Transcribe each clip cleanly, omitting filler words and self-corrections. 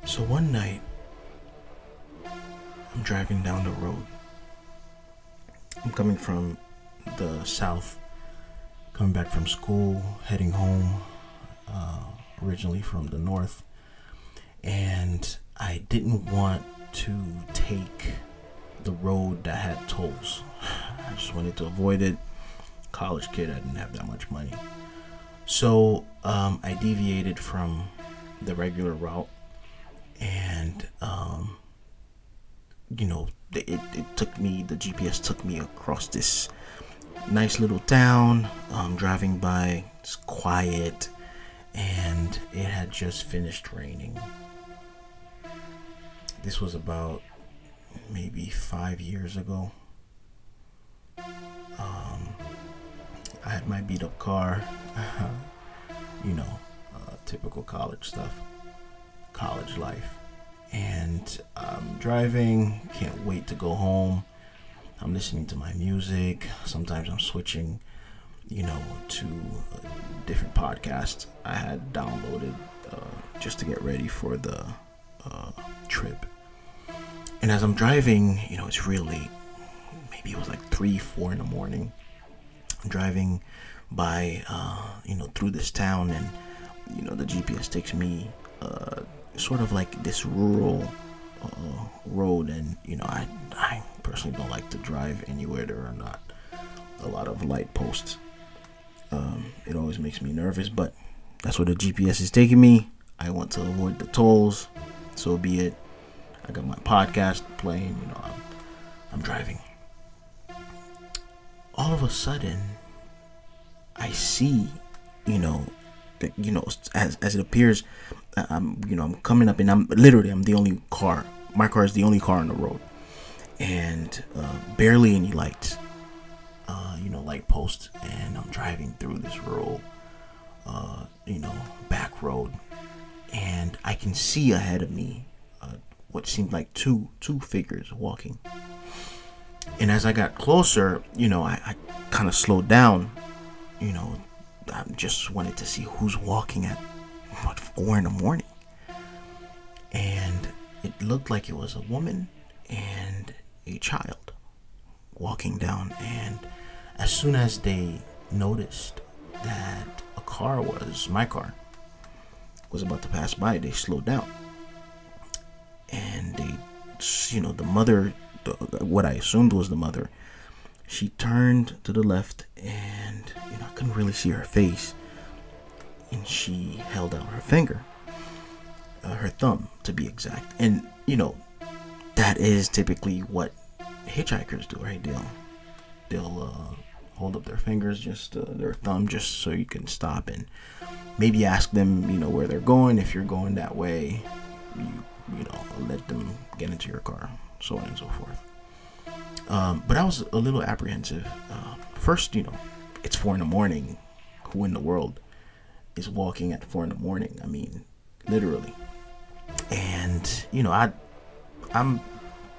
So one night, I'm driving down the road. I'm coming from the south, coming back from school, heading home, originally from the north. And I didn't want to take the road that had tolls. I just wanted to avoid it. College kid, I didn't have that much money. So I deviated from the regular route, and it took me, the GPS took me across this nice little town. Driving by, it's quiet, and it had just finished raining. This was about maybe 5 years ago. I had my beat up car, typical college stuff, college life. And I'm driving, can't wait to go home. I'm listening to my music. Sometimes I'm switching, to different podcasts I had downloaded just to get ready for the trip. And as I'm driving, it's real late. Maybe it was like 3-4 in the morning. I'm driving by, through this town, and, the GPS takes me sort of like this rural road. And, I personally don't like to drive anywhere there are not a lot of light posts. It always makes me nervous, but that's where the GPS is taking me. I want to avoid the tolls, so be it. I got my podcast playing, I'm driving. All of a sudden, I see, as it appears, I'm coming up, and I'm the only car. My car is the only car on the road, and barely any lights, light posts, and I'm driving through this rural, back road, and I can see ahead of me what seemed like two figures walking. And as I got closer, I kind of slowed down. I just wanted to see who's walking at 4 in the morning. And it looked like it was a woman and a child walking down. And as soon as they noticed that my car was about to pass by, they slowed down. And they, the mother, what I assumed was the mother, she turned to the left, and I couldn't really see her face, and she held out her finger, her thumb to be exact. And that is typically what hitchhikers do, right? They'll hold up their fingers, just their thumb, just so you can stop and maybe ask them where they're going. If you're going that way, you let them get into your car, so on and so forth. But I was a little apprehensive. First, it's 4 in the morning. Who in the world is walking at 4 in the morning? I mean, literally. And, I'm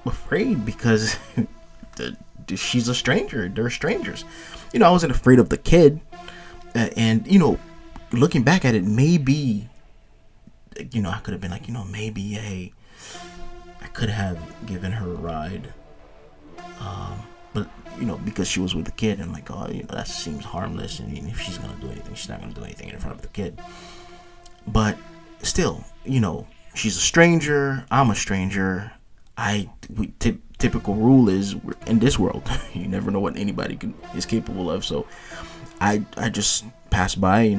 afraid because she's a stranger. They're strangers. I wasn't afraid of the kid. And, looking back at it, maybe, I could have been like, maybe, hey, I could have given her a ride. But, because she was with the kid, and like, that seems harmless. I mean, if she's going to do anything, she's not going to do anything in front of the kid. But still, she's a stranger. I'm a stranger. Typical rule is, in this world, you never know what anybody is capable of. So I just passed by,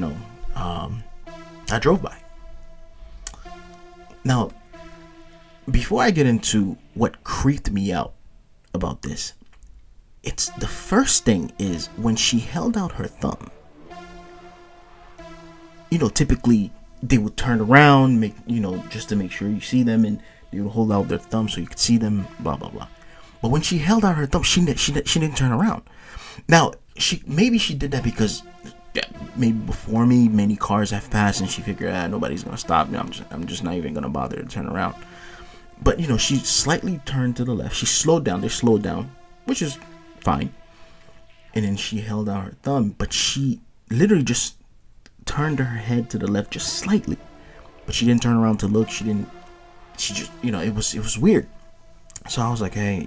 I drove by. Now, before I get into what creeped me out about this, it's the first thing is when she held out her thumb. Typically they would turn around, just to make sure you see them, and they would hold out their thumb so you could see them, blah blah blah. But when she held out her thumb, she didn't turn around. Now, maybe she did that because maybe before me many cars have passed, and she figured, nobody's gonna stop me. I'm just not even gonna bother to turn around. But she slightly turned to the left. She slowed down. They slowed down, which is fine. And then she held out her thumb, but she literally just turned her head to the left just slightly. But she didn't turn around to look. She didn't she just, it was weird. So I was like, hey,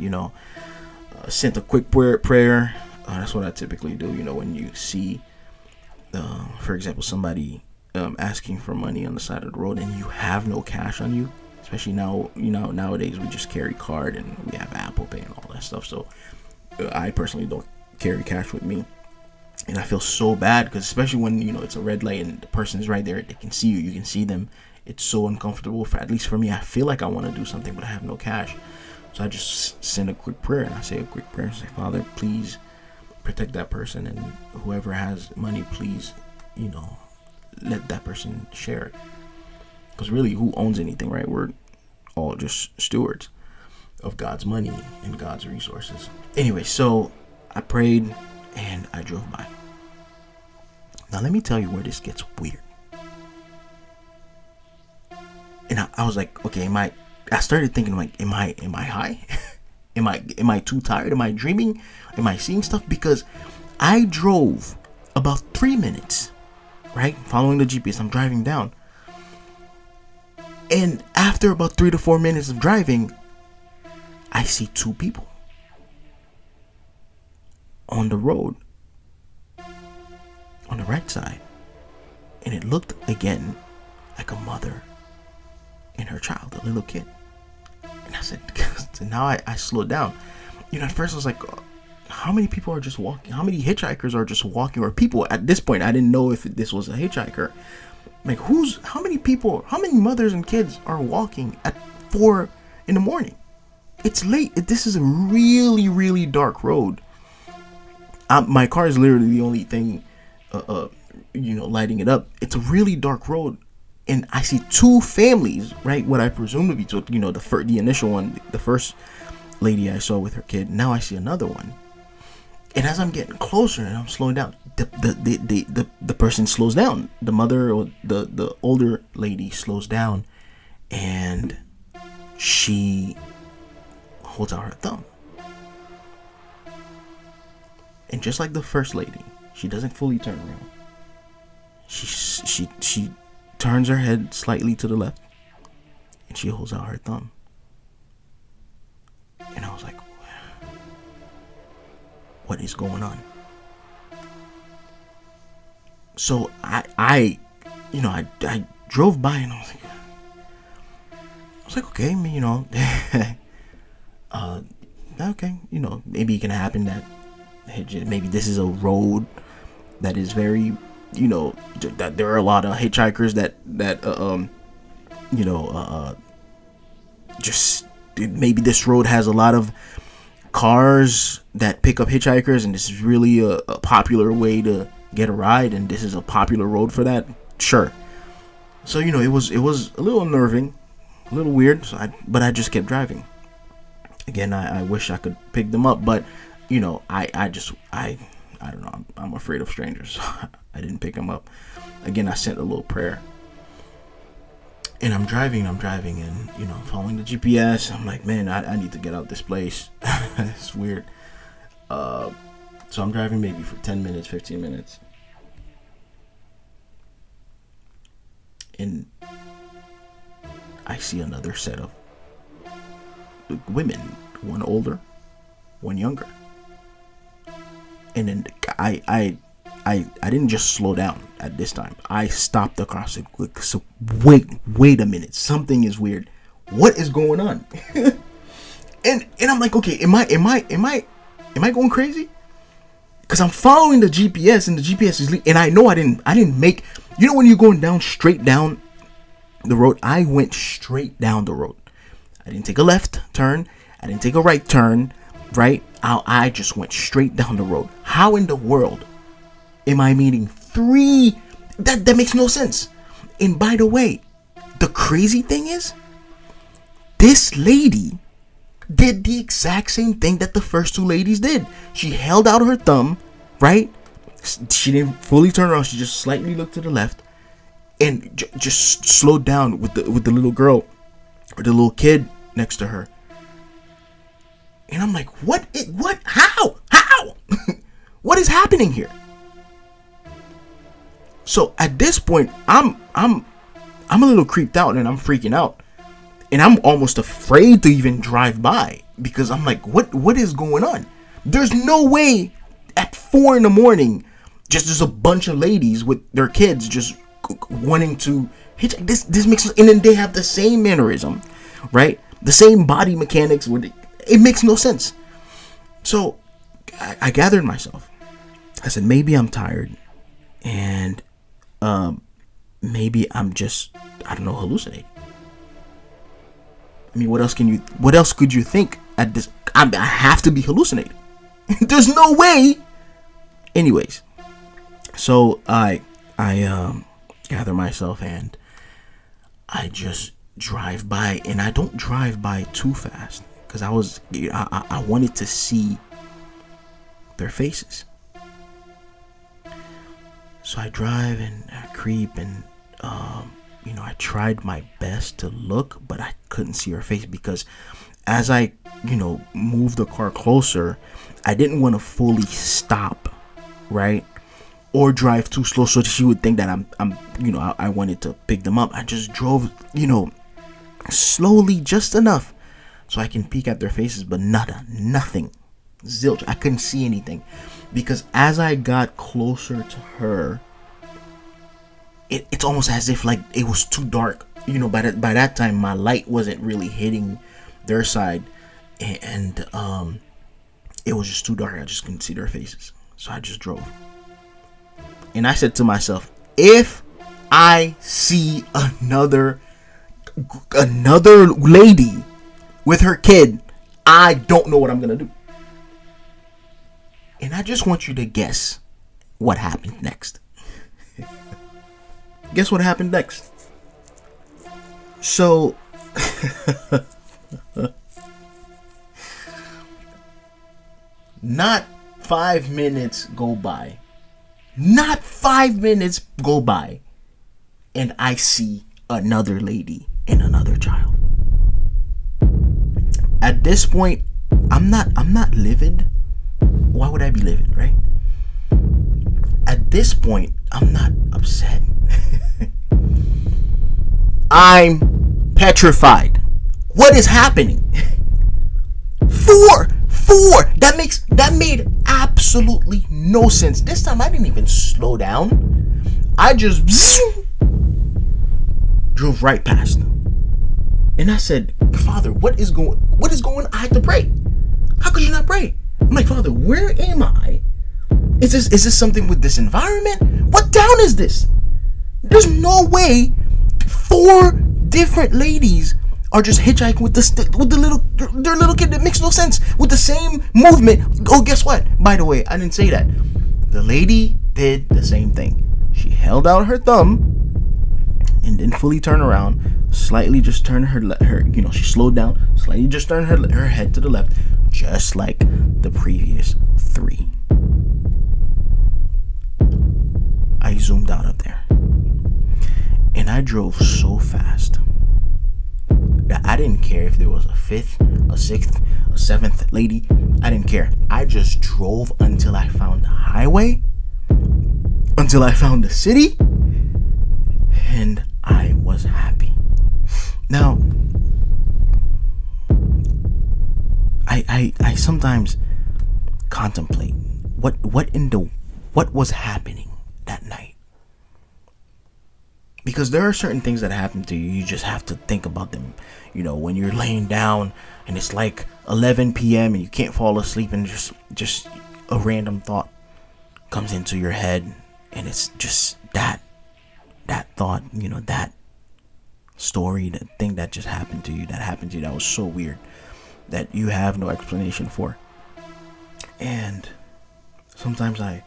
sent a quick prayer. That's what I typically do. When you see, for example, somebody asking for money on the side of the road and you have no cash on you, especially now, nowadays we just carry card and we have Apple Pay and all that stuff. So I personally don't carry cash with me. And I feel so bad because especially when, it's a red light and the person is right there, they can see you, you can see them. It's so uncomfortable, at least for me. I feel like I want to do something, but I have no cash. So I just send a quick prayer, and I say a quick prayer and say, Father, please protect that person, and whoever has money, please, let that person share it. Because really, who owns anything, right? We're all just stewards of God's money and God's resources. Anyway, so I prayed and I drove by. Now let me tell you where this gets weird. And I was like, okay, I started thinking, like, am I high? am I too tired? Am I dreaming? Am I seeing stuff? Because I drove about 3 minutes, right? Following the GPS, I'm driving down. And after about 3 to 4 minutes of driving, I see 2 people on the road on the right side. And it looked again like a mother and her child, a little kid. And I said, so now I slowed down. At first I was like, how many people are just walking? How many hitchhikers are just walking? Or people at this point, I didn't know if this was a hitchhiker. Like, how many people, how many mothers and kids are walking at 4 in the morning? It's late. This is a really, really dark road. My car is literally the only thing, lighting it up. It's a really dark road. And I see 2 families, right? What I presume to be, the initial one, the first lady I saw with her kid. Now I see another one. And as I'm getting closer and I'm slowing down, the person slows down. The mother or the older lady slows down, and she holds out her thumb. And just like the first lady, she doesn't fully turn around. She turns her head slightly to the left, and she holds out her thumb. And I was like, what is going on? So I drove by and I was like, okay, okay, maybe it can happen that maybe this is a road that is very, that there are a lot of hitchhikers that just maybe this road has a lot of cars that pick up hitchhikers, and this is really a popular way to get a ride, and this is a popular road for that. Sure. So it was a little unnerving, a little weird. But I just kept driving. Again, I wish I could pick them up, but I don't know. I'm afraid of strangers. So I didn't pick them up. Again, I sent a little prayer. And I'm driving, and following the GPS. I'm like, man, I need to get out this place. It's weird. So I'm driving maybe for 10 minutes, 15 minutes. And I see another set of women, one older, one younger. And then I didn't just slow down at this time. I stopped the car. So wait a minute. Something is weird. What is going on? and I'm like, okay, am I going crazy? Because I'm following the GPS, and the GPS is and I know I didn't make, when you're going down straight down the road, I went straight down the road. I didn't take a left turn. I didn't take a right turn, right? I just went straight down the road. How in the world am I meeting 3? That makes no sense. And by the way, the crazy thing is, this lady did the exact same thing that the first 2 ladies did. She held out her thumb, right? She didn't fully turn around. She just slightly looked to the left, and just slowed down with the little girl or the little kid next to her. And I'm like, what? How? What is happening here? So at this point, I'm a little creeped out, and I'm freaking out. And I'm almost afraid to even drive by because I'm like, what is going on? There's no way at 4 in the morning, just a bunch of ladies with their kids just wanting to hitchhike. This makes, and then they have the same mannerism, right? The same body mechanics. It makes no sense. So I gathered myself. I said, maybe I'm tired, and maybe I'm just, I don't know, hallucinating. I mean, what else could you think at this? I have to be hallucinating. There's no way. Anyways, so I gather myself and I just drive by, and I don't drive by too fast because I wanted to see their faces. So I drive and I creep, and I tried my best to look, but I couldn't see her face because as I moved the car closer, I didn't want to fully stop, right? Or drive too slow so that she would think that I wanted to pick them up. I just drove, slowly just enough so I can peek at their faces, but nothing. Zilch. I couldn't see anything because as I got closer to her, it's almost as if like it was too dark. By that time my light wasn't really hitting their side, and it was just too dark. I just couldn't see their faces. So I just drove. And I said to myself, if I see another lady with her kid, I don't know what I'm going to do. And I just want you to guess what happened next. Guess what happened next? So, not 5 minutes go by. Not 5 minutes go by, and I see another lady and another child. At this point, I'm not livid. Why would I be livid, right? At this point, I'm not upset. I'm petrified. What is happening? Four. That made absolutely no sense. This time I didn't even slow down. I just drove right past. And I said, Father, what is going on? I have to pray. How could you not pray? I'm like, Father, where am I? Is this something with this environment? What town is this? There's no way 4 different ladies are just hitchhiking with their little kid. That makes no sense. With the same movement. Oh, guess what? By the way, I didn't say that. The lady did the same thing. She held out her thumb and didn't fully turn around. Slightly just turned her she slowed down. Slightly just turned her head to the left, just like the previous 3. I zoomed out of there, and I drove so fast that I didn't care if there was a 5th, a 6th, a 7th lady. I didn't care. I just drove until I found the highway, until I found the city, and I was happy. Now, I sometimes contemplate what was happening that night. Because there are certain things that happen to you. You just have to think about them. When you're laying down and it's like 11 p.m. and you can't fall asleep, and just a random thought comes into your head, and it's just that thought, that story, that thing that just happened to you, that was so weird that you have no explanation for. And sometimes I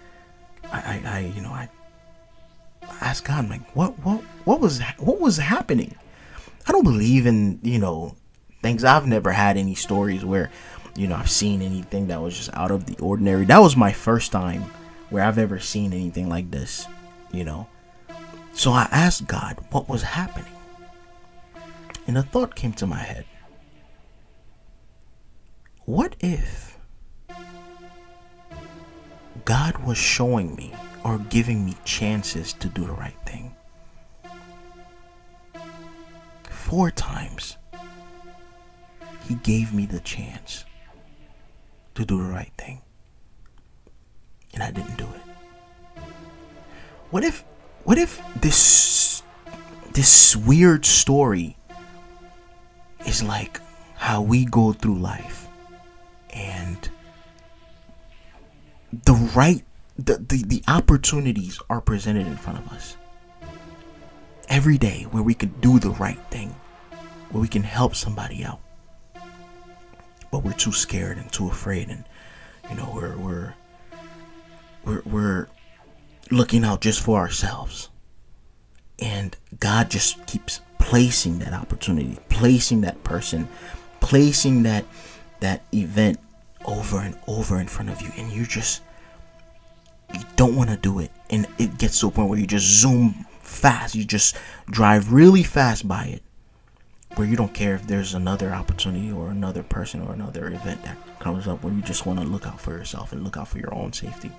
ask God, I'm like, what was happening? I don't believe in things. I've never had any stories where I've seen anything that was just out of the ordinary. That was my first time where I've ever seen anything like this. So I asked God what was happening, and a thought came to my head. What if God was showing me or giving me chances to do the right thing? 4 times He gave me the chance to do the right thing, and I didn't do it. What if this weird story is like how we go through life, and the opportunities are presented in front of us every day where we could do the right thing, where we can help somebody out, but we're too scared and too afraid, and we're looking out just for ourselves. And God just keeps placing that opportunity, placing that person, placing that event over and over in front of you, and you don't want to do it. And it gets to a point where you just zoom fast, you just drive really fast by it, where you don't care if there's another opportunity or another person or another event that comes up, where you just want to look out for yourself and look out for your own safety.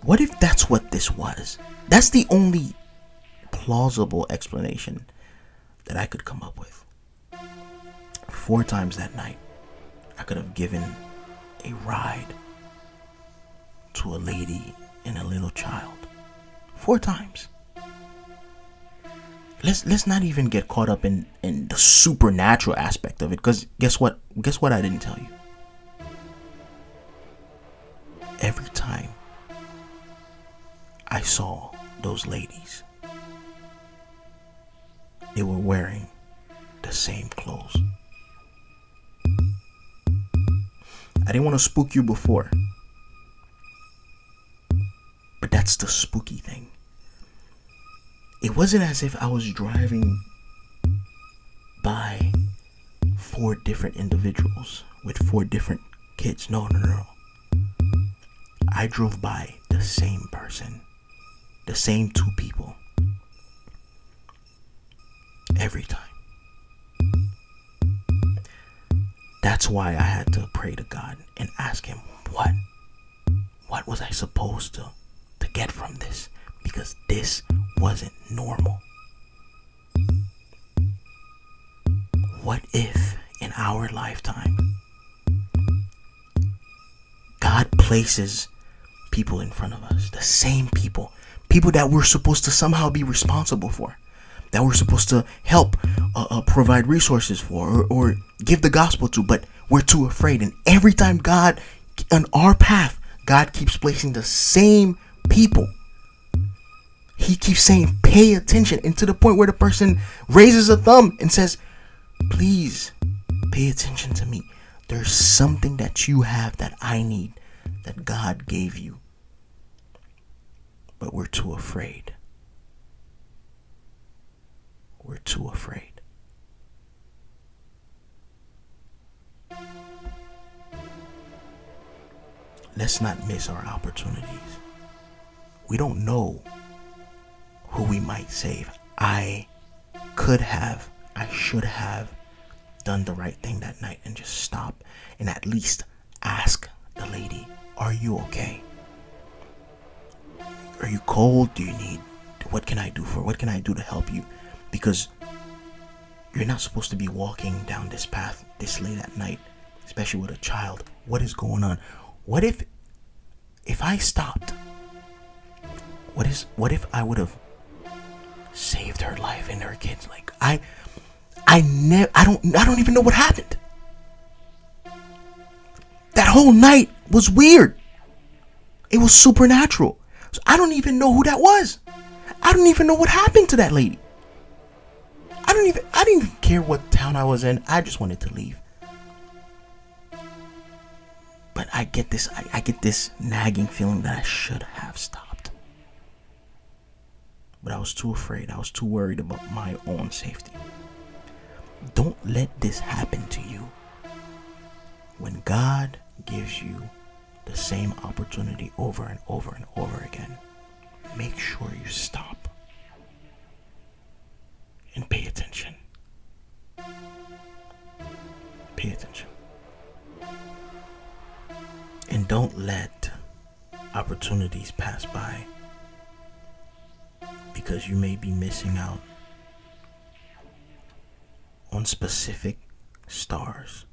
What if that's what this was? That's the only plausible explanation that I could come up with. 4 times that night, I could have given a ride to a lady and a little child. 4 times. Let's not even get caught up in the supernatural aspect of it, because guess what I didn't tell you. Every time I saw those ladies, they were wearing the same clothes. I didn't want to spook you before, but that's the spooky thing. It wasn't as if I was driving by 4 different individuals with 4 different kids. No. I drove by the same person, the same 2 people, every time. That's why I had to pray to God and ask him, what was I supposed to get from this? Because this wasn't normal. What if in our lifetime God places people in front of us, the same people that we're supposed to somehow be responsible for, that we're supposed to help provide resources for, or give the gospel to, but we're too afraid. And every time God, on our path, God keeps placing the same people. He keeps saying, pay attention, and to the point where the person raises a thumb and says, please pay attention to me. There's something that you have that I need, that God gave you. But we're too afraid. We're too afraid. Let's not miss our opportunities. We don't know who we might save. I should have done the right thing that night and just stop and at least ask the lady, are you okay? Are you cold? What can I do to help you? Because you're not supposed to be walking down this path this late at night, especially with a child. What is going on? What if I stopped? What if I would have saved her life and her kids? Like I don't even know what happened. That whole night was weird. It was supernatural. So I don't even know who that was. I don't even know what happened to that lady. I didn't even care what town I was in. I just wanted to leave. But I get this nagging feeling that I should have stopped. But I was too afraid. I was too worried about my own safety. Don't let this happen to you. When God gives you the same opportunity over and over and over again, make sure you stop and pay attention. Pay attention. And don't let opportunities pass by because you may be missing out on specific stars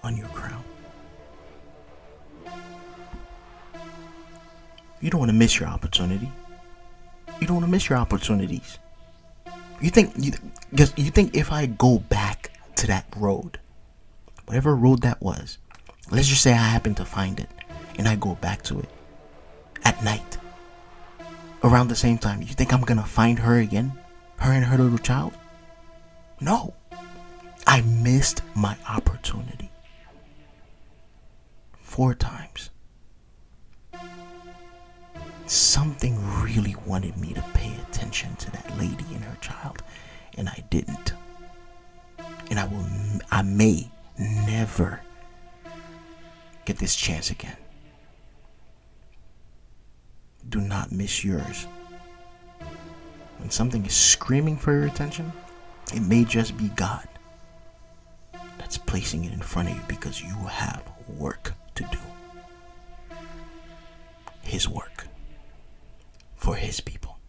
on your crown. You don't want to miss your opportunity. You don't want to miss your opportunities. You think if I go back to that road, whatever road that was, let's just say I happen to find it and I go back to it at night around the same time, you think I'm gonna find her again? Her and her little child? No. I missed my opportunity 4 times. Something really wanted me to pay attention to that lady and her child, and I didn't. And I may never get this chance again. Do not miss yours. When something is screaming for your attention, it may just be God that's placing it in front of you because you have work to do. His work for his people.